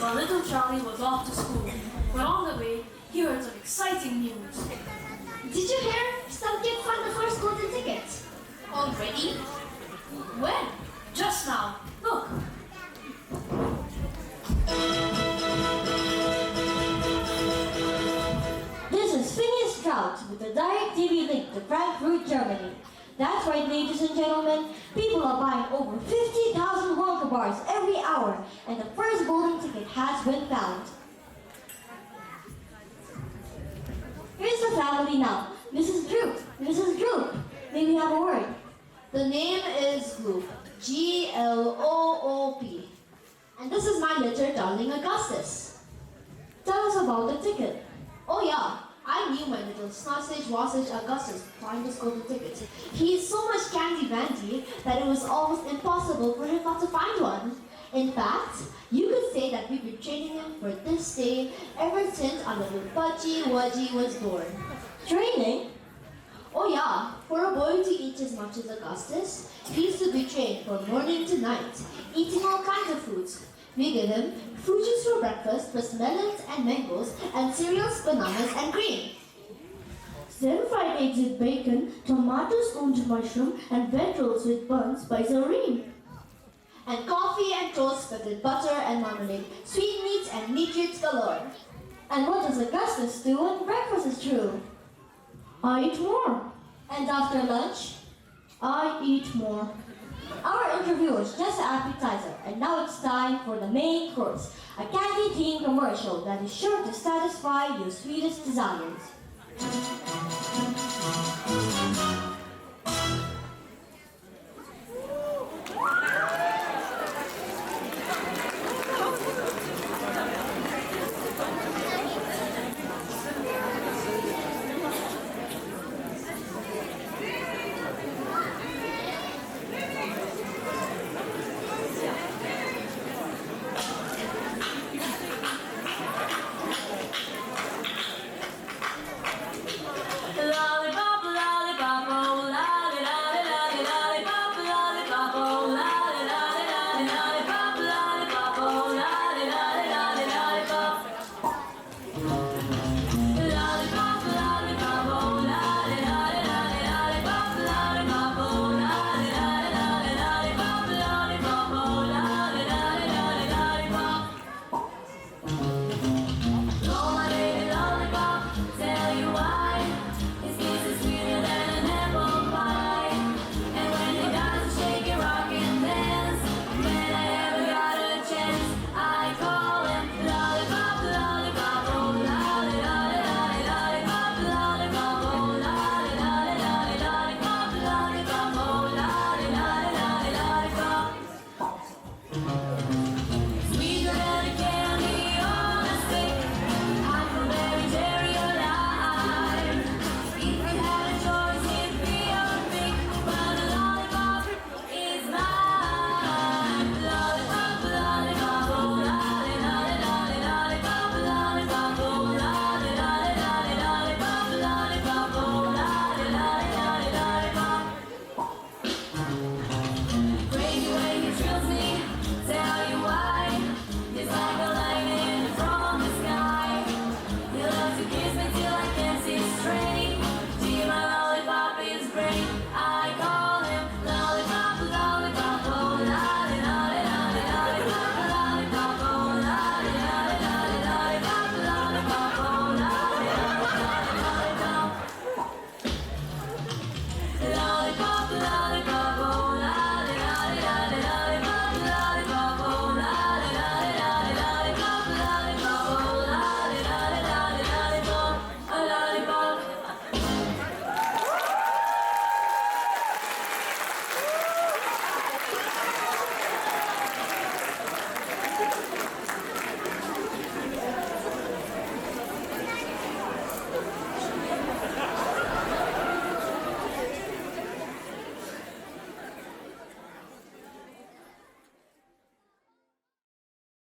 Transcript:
Our little Charlie was off to school, but on the way, he heard some exciting news. Did you hear? Some kid found the first golden ticket. Already? When? Just now. Look. This is Phineas Trout with a direct TV link to Frankfurt, Germany. That's right, ladies and gentlemen. People are buying over 50,000 Wonka bars every hour, and the first golden ticket has been found. Here's the family now. Mrs. Droop. Mrs. Droop, may we have a word? The name is Gloop. Gloop. And this is my little darling Augustus. Tell us about the ticket. Oh yeah, I knew my little sausage wasage Augustus would find his golden ticket. He is so much candy-vandy that it was almost impossible for him not to find one. In fact, you could say that we've been training him for this day ever since our little Pudgy Wudgy was born. Training? Oh yeah, for a boy to eat as much as Augustus, he used to be trained from morning to night, eating all kinds of foods. We give him fruit juice for breakfast plus melons and mangoes and cereals, bananas and cream. Then fried eggs with bacon, tomatoes owned mushroom, and veg rolls with buns by Zareen. And coffee and toast with butter and marmalade, sweetmeats and meat treats galore. And what does Augustus do when breakfast is through? I eat more. And after lunch? I eat more. Our interview was just an appetizer, and now it's time for the main course, a candy-themed commercial that is sure to satisfy your sweetest desires.